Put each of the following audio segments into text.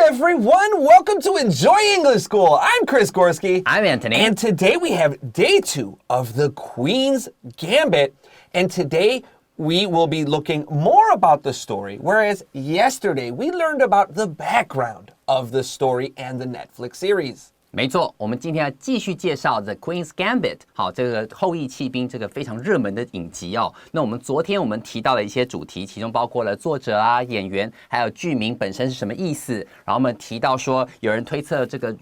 everyone. Welcome to Enjoy English School. I'm Chris Gorski. I'm Antony. And today we have day 2 of the Queen's Gambit. And today we will be looking more about the story, whereas yesterday we learned about the background of the story and the Netflix series. 没错，我们今天要继续介绍 The Queen's Gambit， 好，这个后翼弃兵这个非常热门的影集哦。那我们昨天提到了一些主题，其中包括了作者啊、演员，还有剧名本身是什么意思。然后我们提到说，有人推测这个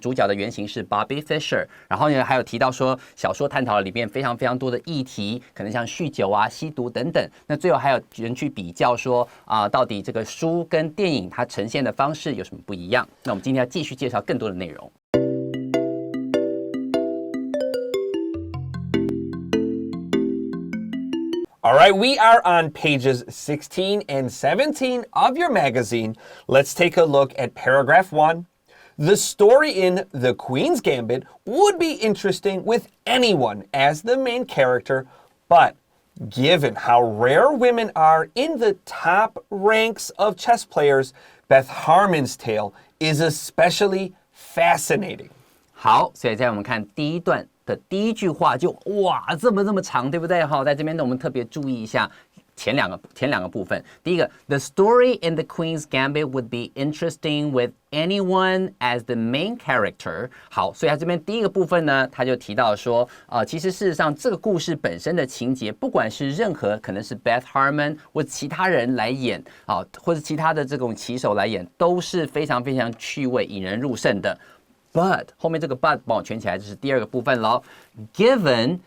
主角的原型是 Bobby Fischer。然后呢，还有提到说，小说探讨了里面非常非常多的议题，可能像酗酒啊、吸毒等等。那最后还有人去比较说到底这个书跟电影它呈现的方式有什么不一样？那我们今天要继续介绍更多的内容。All right, we are on pages 16 and 17 of your magazine. Let's take a look at paragraph 1. The story in The Queen's Gambit would be interesting with anyone as the main character, but given how rare women are in the top ranks of chess players, Beth Harmon's tale is especially fascinating. 好，所以在我们看第一段的第一句话就哇这么长，对不对？好，在这边呢我们特别注意一下前两个部分。第一个 ，The story in the Queen's Gambit would be interesting with anyone as the main character。好，所以它这边第一个部分呢，他就提到说，其实事实上这个故事本身的情节，不管是任何可能是 Beth Harmon 或其他人来演或者其他的这种棋手来演，都是非常非常趣味、引人入胜的。But 后面这个 but 帮我圈起来，就是第二个部分咯。Given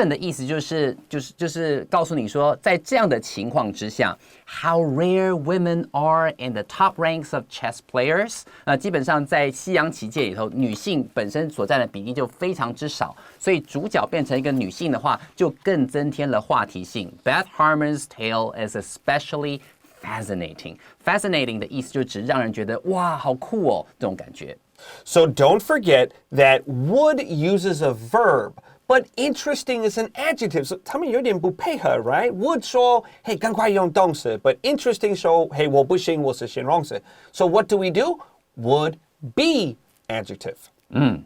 的意思就是告诉你说，在这样的情况之下 ，how rare women are in the top ranks of chess players。基本上在西洋棋界里头，女性本身所占的比例就非常之少，所以主角变成一个女性的话，就更增添了话题性。Beth Harmon's tale is especially fascinating. Fascinating 的意思就只让人觉得哇，好酷哦，这种感觉。So don't forget that would uses a verb, but interesting is an adjective. So 他们有点不配合 right? Would 说hey 赶快用动词 but interesting 说hey我不行我是形容词 So what do we do? Would be adjective.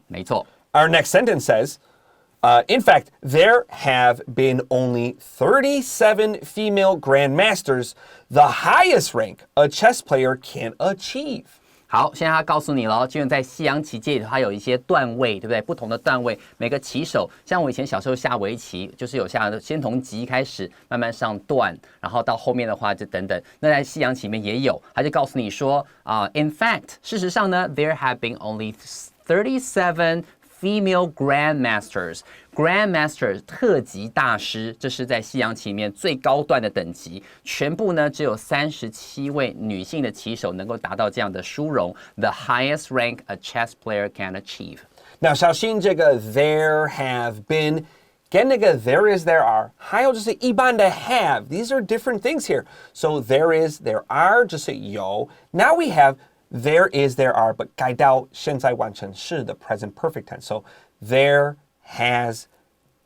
没错。Our next sentence says, in fact, there have been only 37 female grandmasters, the highest rank a chess player can achieve. 好，现在他告诉你了，就在西洋棋界里头，它有一些段位，对不对？不同的段位，每个棋手，像我以前小时候下围棋，就是有先从吉开始，慢慢上段，然后到后面的话就等等。那在西洋棋里面也有，他就告诉你说in fact， 事实上呢 ，there have been only 37 female grandmasters. Grandmaster 特级大师，这是在西洋棋里面最高段的等级。全部呢只有37位女性的棋手能够达到这样的殊荣。The highest rank a chess player can achieve. 那小心这个 there have been 跟那个 there is there are 还有就是一般的 have these are different things here. So there is there are 就是有 Now we have there is there are but 改到现在完成式的 present perfect tense. So there has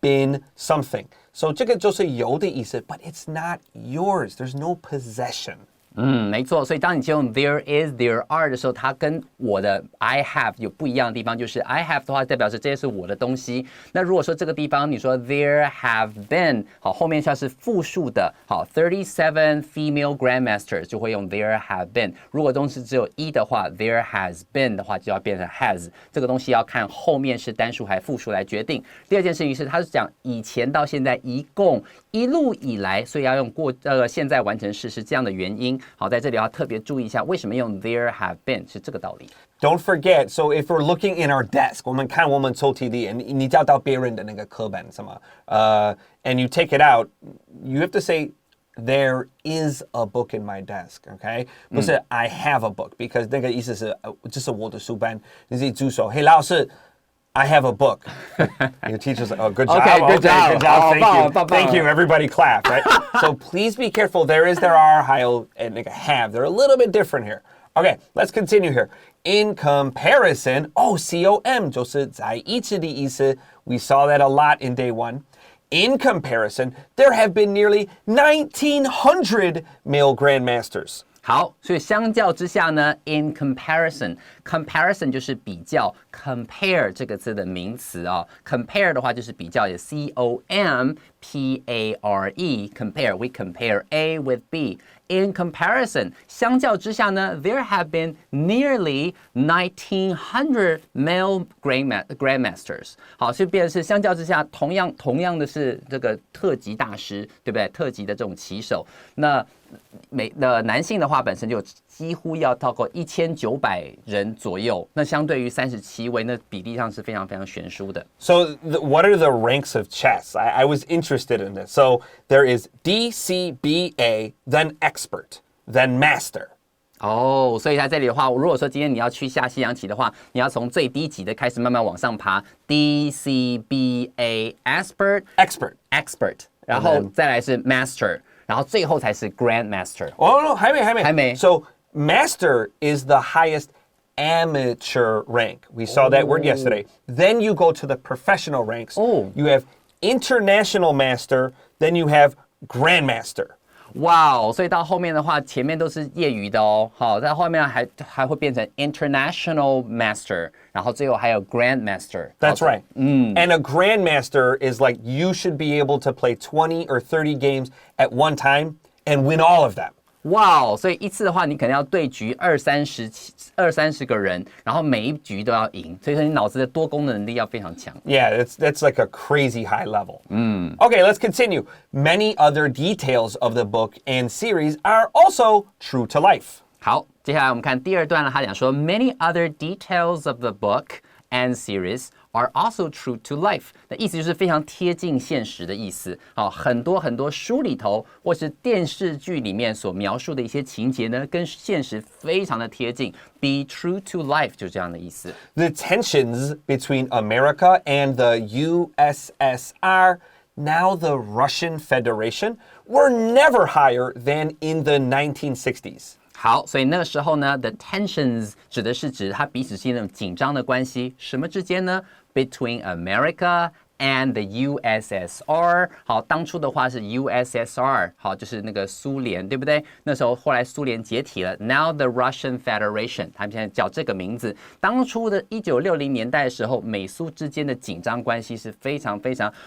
been something. So 这个就是有的意思 but it's not yours. There's no possession. 没错，所以当你用 there is, there are 的时候，它跟我的 I have 有不一样的地方，就是 I have 的话代表是这些是我的东西。那如果说这个地方你说 there have been， 好，后面像是复数的，好 37 female grandmasters 就会用 there have been。如果东西只有一的话 ，there has been 的话就要变成 has。这个东西要看后面是单数还是复数来决定。第二件事情是，它是讲以前到现在一共一路以来，所以要用现在完成式是这样的原因。好，在这里要特别注意一下，为什么用 there have been 是这个道理。Don't forget, so if we're looking in our desk, 我们看我们抽屉里，你找到别人的那个课本什么and you take it out, you have to say there is a book in my desk, okay? 不是 I have a book, because 那个意思是这是我的书本，你自己举手，嘿，老师。I have a book. Your teacher's like, oh, good job. Okay, good job. Thank you. Everybody clap, right? So please be careful. There is, there are, 还有 and have. They're a little bit different here. Okay, let's continue here. In comparison, C-O-M 就是在一起的意思. We saw that a lot in day 1. In comparison, there have been nearly 1,900 male grandmasters. 好，所以相较之下呢 ，in comparison 就是比较 ，compare 这个字的名词啊、compare 的话就是比较，也 compare compare we compare A with B. In comparison, 相较之下呢 there have been nearly 1900 male grandmasters. 好，所以变成是相较之下，同样的是这个特级大师，对不对？特级的这种棋手，那男性的话本身就几乎要超过1900人左右，那相对于37位，那比例上是非常非常悬殊的。So, what are the ranks of chess? I was interested in this. So, there is DCBA, then expert, then master. 哦，所以在这里的话，如果说今天你要去下西洋棋的话，你要从最低级的开始慢慢往上爬 ，DCBA expert，然后再来是 master， 然后最后才是 grandmaster。Oh, no, 还没。 还没。 So, master is the highest amateur rank. We saw that word yesterday. Then you go to the professional ranks. Oh. You have international master, then you have grandmaster. 哇哦，所以到后面的话，前面都是业余的哦。好，在后面还会变成 international master， 然后最后还有 grandmaster。 That's right. And a grandmaster is like you should be able to play 20 or 30 games at one time and win all of them. 哇哦，所以一次的话，你可能要对局二三十个人，然后每一局都要赢，所以说你脑子的多功能能力要非常强。Yeah, that's like a crazy high level. Okay, let's continue. Many other details of the book and series are also true to life. 好，接下来我们看第二段了，他讲说 many other details of the book and series are also true to life. 的意思就是非常贴近现实的意思。好，很多书里头或是电视剧里面所描述的一些情节呢，跟现实非常的贴近。Be true to life 就是这样的意思。The tensions between America and the USSR, now the Russian Federation, were never higher than in the 1960s. 好，所以那个时候呢 ，the tensions 指的是指它彼此之间那种紧张的关系，什么之间呢 ？Between America and the USSR。好，当初的话是 USSR， 好，就是那个苏联，对不对？那时候后来苏联解体了 ，Now the Russian Federation， 他们现在叫这个名字。当初的1960年代的时候，美苏之间的紧张关系是非常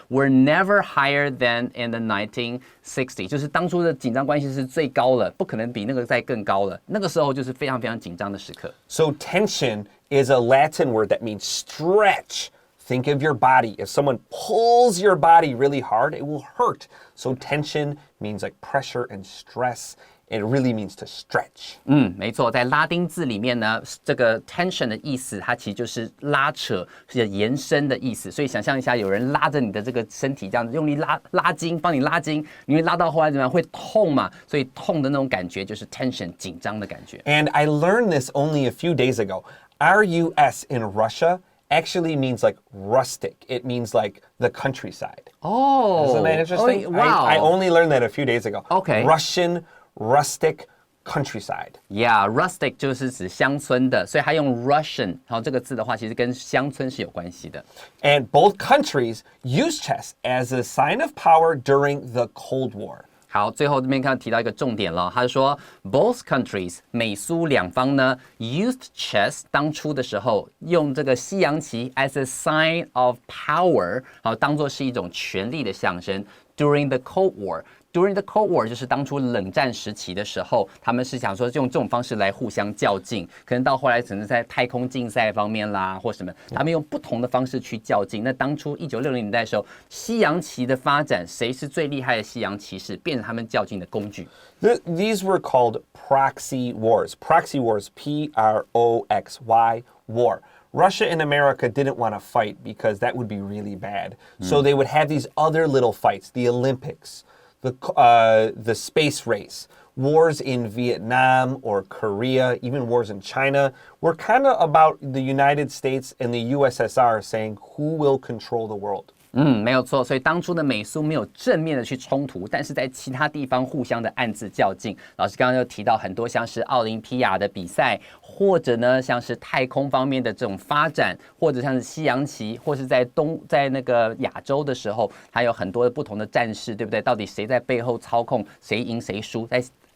，were never higher than in the 1960， 就是当初的紧张关系是最高了，不可能比那个再更高了。那个时候就是非常紧张的时刻。So tension is a Latin word that means stretch. Think of your body. If someone pulls your body really hard, it will hurt. So tension means like pressure and stress. It really means to stretch. 没错，在拉丁字里面呢，这个 tension 的意思，它其实就是拉扯、是延伸的意思。所以想象一下，有人拉着你的这个身体，这样子用力拉筋，帮你拉筋，你会拉到后来怎么样？会痛嘛？所以痛的那种感觉就是 tension 紧张的感觉。And I learned this only a few days ago. RUS in Russia actually means like rustic. It means like the countryside. Oh, Isn't that interesting? Wow. I only learned that a few days ago. Okay. Russian rustic countryside. Yeah, rustic 就是指乡村的，所以他用 Russian， 然后这个字的话，其实跟乡村是有关系的。And both countries use chess as a sign of power during the Cold War. 好，最后这边看提到一个重点了，他说 both countries 美苏两方呢 used chess 当初的时候用这个西洋棋 as a sign of power， 好，当做是一种权力的象征 during the Cold War。During the Cold War 就是当初冷战时期的时候，他们是想说用这种方式来互相较劲，可能到后来只能在太空竞赛方面啦，或什么，他们用不同的方式去较劲。那当初1960年代的时候，西洋棋的发展，谁是最厉害的西洋棋士，变成他们较劲的工具。These were called proxy wars. Proxy wars, P-R-O-X-Y, war. Russia and America didn't want to fight because that would be really bad. So they would have these other little fights, the Olympics, the space race, wars in Vietnam or Korea, even wars in China, were kind of about the United States and the USSR saying who will control the world. 没有错，所以当初的美苏没有正面的去冲突，但是在其他地方互相的暗自较劲。老师刚刚又提到很多像是奥林匹亚的比赛，或者呢像是太空方面的这种发展，或者像是西洋棋，或是在那个亚洲的时候，还有很多的不同的战士，对不对？到底谁在背后操控，谁赢谁输，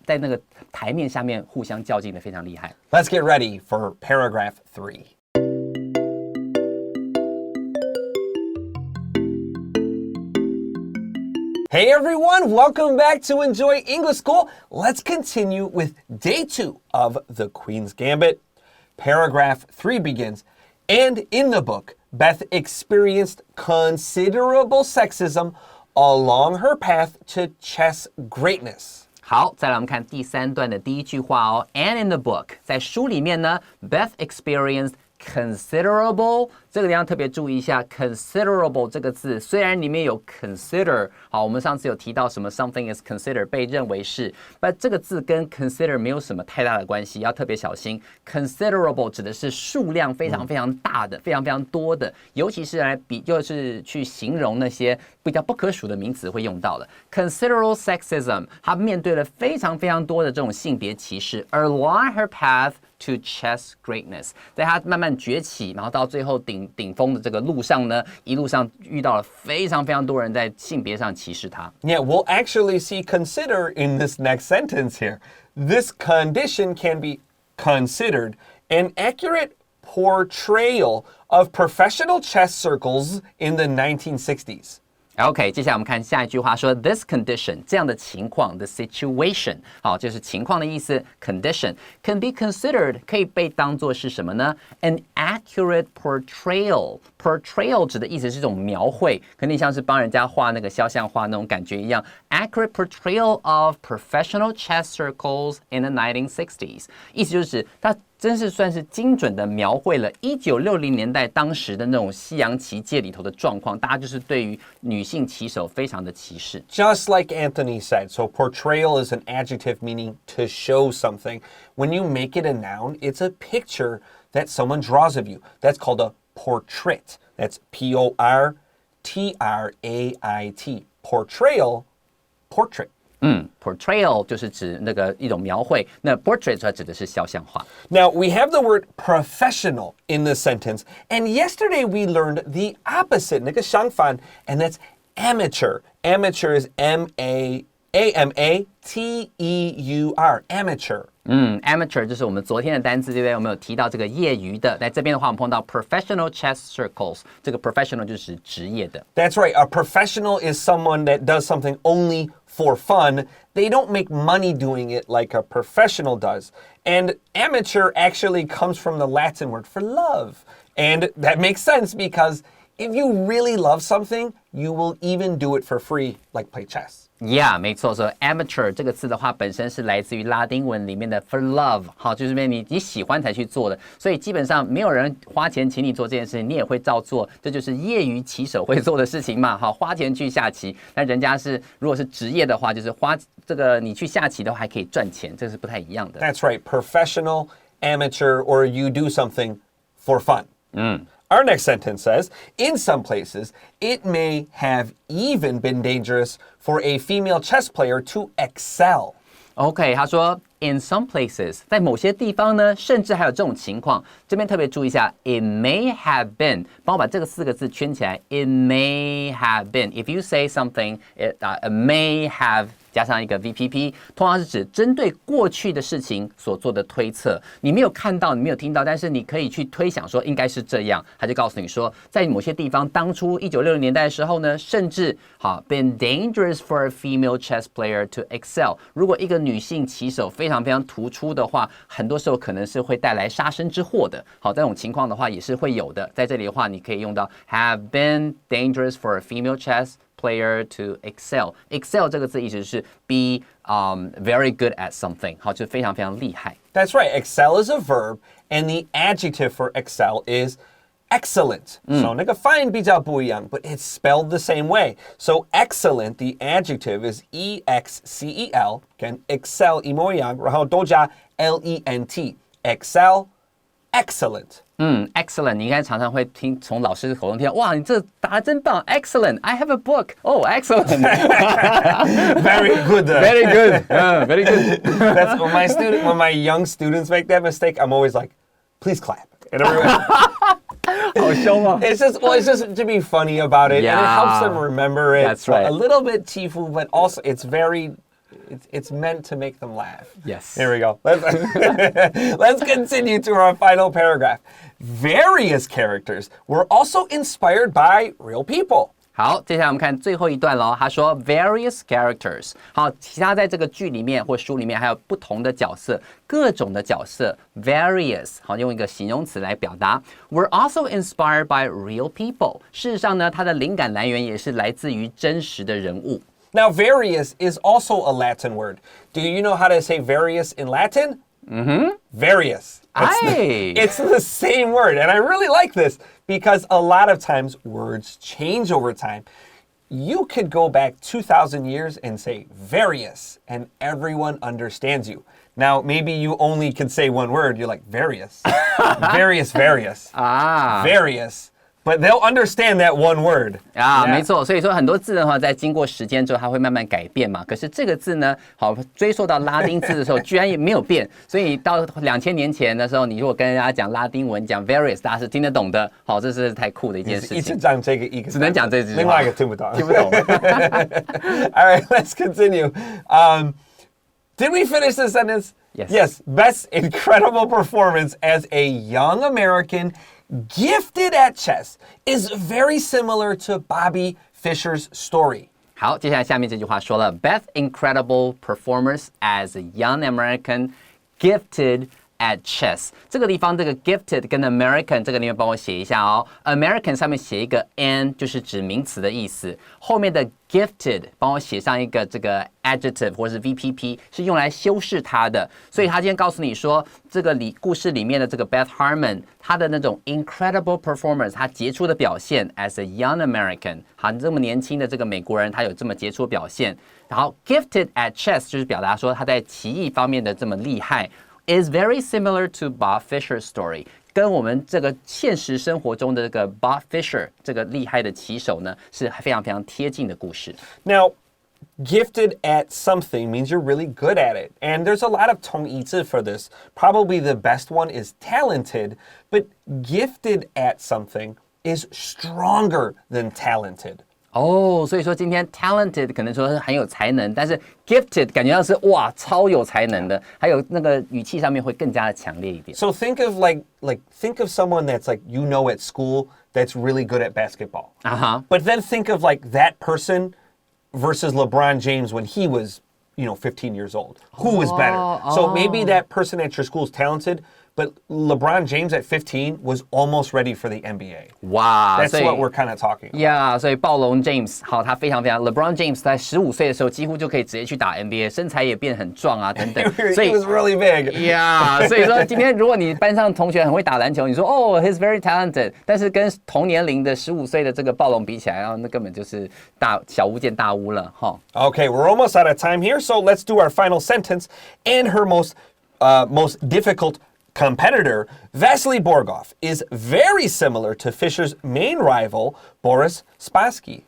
在那个台面下面互相较劲的非常厉害。Let's get ready for paragraph 3. Hey everyone, welcome back to Enjoy English School. Let's continue with day 2 of the Queen's Gambit. Paragraph 3 begins, and in the book, Beth experienced considerable sexism along her path to chess greatness. 好，再来我们看第3段的第一句话哦。And in the book， 在书里面呢 ，Beth experienced considerable 这个地方特别注意一下 considerable 这个字，虽然里面有 consider， 好，我们上次有提到什么 something is considered 被认为是，但这个字跟 consider 没有什么太大的关系，要特别小心。considerable 指的是数量非常非常大的，非常非常多的，尤其是来比就是去形容那些比较不可数的名词会用到的。considerable sexism， 它面对了非常非常多的这种性别歧视 along her path to chess greatness， 在他慢慢崛起，然后到最后顶峰的这个路上呢，一路上遇到了非常非常多人在性别上歧视他。Yeah, we'll actually see consider in this next sentence here. This condition can be considered an accurate portrayal of professional chess circles in the 1960s. OK， 接下来我们看下一句话说 this condition 这样的情况 the situation 好，就是情况的意思 condition can be considered 可以被当作是什么呢 an accurate portrayal 指的意思是一种描绘，肯定像是帮人家画那个肖像画那种感觉一样 accurate portrayal of professional chess circles in the 1960s 意思就是指它真是算是精准的描绘了1960年代当时的那种西洋棋界里头的状况，大家就是对于女性棋手非常的歧视。Just like Anthony said, so portrayal is an adjective meaning to show something. When you make it a noun, it's a picture that someone draws of you. That's called a portrait. That's P-O-R-T-R-A-I-T. Portrayal, portrait. Portrayal 就是指那个一种描绘，那 portrait 它指的是肖像画。Now, we have the word professional in this sentence, and yesterday we learned the opposite, 那个相反, and that's amateur. Amateur is M-A-A-M-A-T-E-U-R, amateur. Amateur 就是我们昨天的单词，对不对？我们有提到这个业余的，在这边的话，我们碰到 professional chess circles， 这个 professional 就是职业的。That's right. A professional is someone that does something only for fun. They don't make money doing it like a professional does. And amateur actually comes from the Latin word for love. And that makes sense because if you really love something, you will even do it for free, like play chess. Yeah， 没错，所以 amateur 这个字的话，本身是来自于拉丁文里面的 for love， 好，就是你喜欢才去做的，所以基本上没有人花钱请你做这件事情，你也会照做，这就是业余棋手会做的事情嘛，好，花钱去下棋，那人家是如果是职业的话，就是花这个你去下棋的话还可以赚钱，这是不太一样的。That's right, professional, amateur, or you do something for fun. Our next sentence says, in some places, it may have even been dangerous for a female chess player to excel. OK， 他说 in some places， 在某些地方呢，甚至还有这种情况。这边特别注意一下 ，it may have been， 帮我把这个4个字圈起来。It may have been. If you say something, it may have 加上一个 VPP， 通常是指针对过去的事情所做的推测。你没有看到，你没有听到，但是你可以去推想说应该是这样。他就告诉你说，在某些地方，当初1960年代的时候呢，甚至been dangerous for a female chess player to excel。如果一个女性棋手非常非常突出的话，很多时候可能是会带来杀身之祸的。好，这种情况的话也是会有的。在这里的话，你可以用到 have been dangerous for a female chess player to excel. Excel 这个字意思是 be very good at something. 好，就是非常非常厉害。That's right. Excel is a verb, and the adjective for excel is excellent. So 那个发音比较不一样, but it's spelled the same way. So excellent, the adjective is E-X-C-E-L, 跟 excel 一模一样，然后都加 L-E-N-T. Excel, excellent. Excellent， 你应该常常会听从老师的口中听到，哇，你这答得真棒 ，Excellent， I have a book， oh excellent， Very good. very good， very good。 That's when my young students make that mistake, I'm always like, please clap. And everyone, 好凶哦。it's just to be funny about it, and it helps them remember it. That's right. A little bit tifu, but also it's very It's meant to make them laugh. Yes. There we go. Let's continue to our final paragraph. Various characters were also inspired by real people. 好，接下来我们看最后一段咯。他说 various characters。好，其他在这个剧里面或书里面还有不同的角色，各种的角色 various。好，用一个形容词来表达。Were also inspired by real people。事实上呢，它的灵感来源也是来自于真实的人物。Now, various is also a Latin word. Do you know how to say various in Latin? Various. It's the same word. And I really like this because a lot of times words change over time. You could go back 2,000 years and say various, and everyone understands you. Now, maybe you only can say one word. You're like, various. Various. Various. But they'll understand that one word. 没错，所以说很多字的话，在经过时间之后，它会慢慢改变嘛。可是这个字呢，好追溯到拉丁字的时候，居然也没有变。所以到2000年前的时候，你如果跟人家讲拉丁文，讲 various， 大家是听得懂的。好，这是太酷的一件事情。一直讲这个一个，只能讲这句话，另外一个听不懂。听不懂。All right, let's continue. Did we finish the sentence? Yes. Yes. Best incredible performance as a young American gifted at chess is very similar to Bobby Fischer's story. 好，接下来下面这句话说了 Beth incredible performance as a young American gifted at chess. 这个地方这个 gifted 跟 American 这个地方帮我写一下哦。American 上面写一个 n 就是指名词的意思，后面的 gifted 帮我写上一个这个 adjective 或是 VPP 是用来修饰它的。所以他今天告诉你说，这个故事里面的这个 Beth Harmon 她的那种 incredible performance， 她杰出的表现 as a young American， 好，这么年轻的这个美国人，他有这么杰出的表现。然后 gifted at chess 就是表达说他在棋艺方面的这么厉害。is very similar to Bob Fischer's story. 跟我们这个现实生活中的这个 Bob Fischer 这个厉害的棋手呢，是非常非常贴近的故事。Now, gifted at something means you're really good at it. And there's a lot of 同义字 for this. Probably the best one is talented, but gifted at something is stronger than talented. 所以说今天 talented 可能说是很有才能，但是 gifted 感觉到是哇超有才能的，还有那个语气上面会更加的强烈一点。So think of think of someone that's like you know at school that's really good at basketball. But then think of like that person versus LeBron James when he was 15 years old. Who was better? So maybe that person at your school is talented, but LeBron James at 15 was almost ready for the NBA. Wow. That's what we're kind of talking about. Yeah, 所以暴龙 James 好，他非常非常 LeBron James 在15岁的时候几乎就可以直接去打 NBA， 身材也变很壮啊等等。所以 He was really big. Yeah, 所以说今天如果你班上同学很会打篮球，你说he's very talented， 但是跟同年龄的15岁的这个暴龙比起来，那根本就是小巫见大巫了哈。Okay, we're almost out of time here, so let's do our final sentence. And her most difficult competitor, Vasily Borgov, is very similar to Fischer's main rival, Boris Spassky.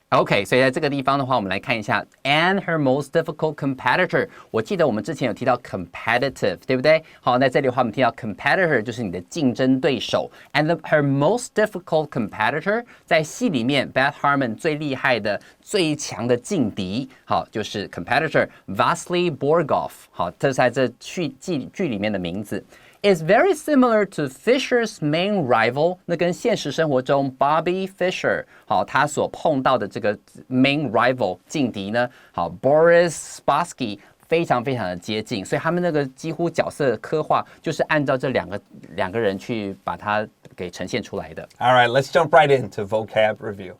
OK， 所以在这个地方的话，我们来看一下 and her most difficult competitor。我记得我们之前有提到 competitive， 对不对？好，在这里的话，我们提到 competitor 就是你的竞争对手。And her most difficult competitor 在戏里面 Beth Harmon 最厉害的、最强的劲敌，好，就是 competitor Vasily Borgov。好，这是在这剧里面的名字。is very similar to Fischer's main rival， 那跟现实生活中 Bobby Fischer 好，他所碰到的这个 main rival 劲敌呢，好 Boris Spassky 非常非常的接近，所以他们那个几乎角色的刻画就是按照这两个人去把它给呈现出来的。All right, let's jump right into vocab review.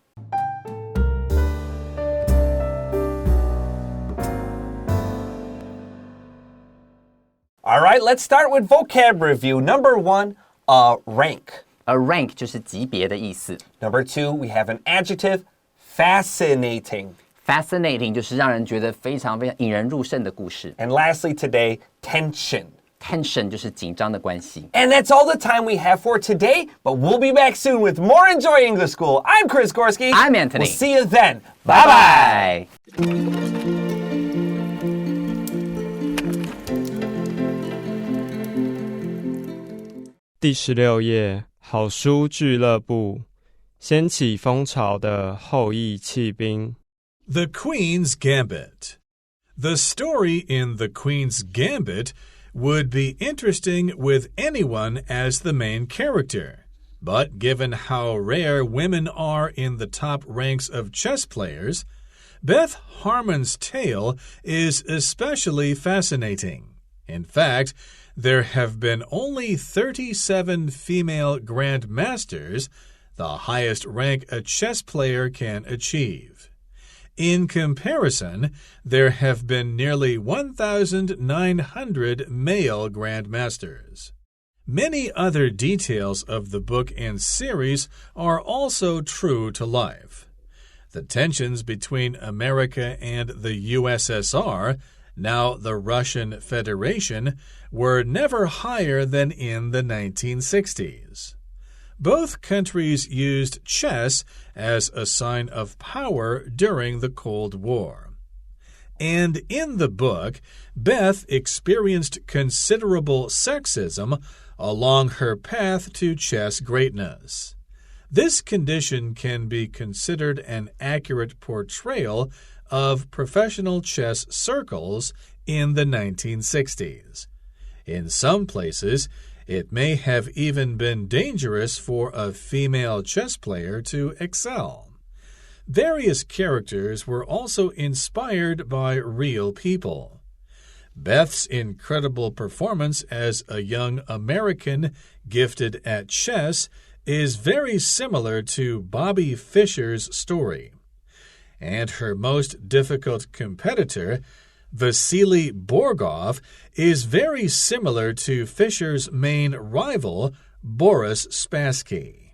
All right, let's start with vocab review. Number 1, a rank. A rank 就是级别的意思。Number 2, we have an adjective, fascinating. Fascinating 就是让人觉得非常非常引人入胜的故事。And lastly today, tension. Tension 就是紧张的关系。And that's all the time we have for today, but we'll be back soon with more Enjoy English School. I'm Chris Gorski. I'm Anthony. We'll see you then. Bye-bye.第16页，好书俱乐部，掀起风潮的后翼弃兵。The Queen's Gambit. The story in The Queen's Gambit would be interesting with anyone as the main character. But given how rare women are in the top ranks of chess players, Beth Harmon's tale is especially fascinating. In fact, there have been only 37 female grandmasters, the highest rank a chess player can achieve. In comparison, there have been nearly 1,900 male grandmasters. Many other details of the book and series are also true to life. The tensions between America and the USSR, now the Russian Federation, were never higher than in the 1960s. Both countries used chess as a sign of power during the Cold War. And in the book, Beth experienced considerable sexism along her path to chess greatness. This condition can be considered an accurate portrayal of professional chess circles in the 1960s. In some places, it may have even been dangerous for a female chess player to excel. Various characters were also inspired by real people. Beth's incredible performance as a young American gifted at chess is very similar to Bobby Fischer's story. And her most difficult competitor, Vasily Borgov, is very similar to Fischer's main rival, Boris Spassky.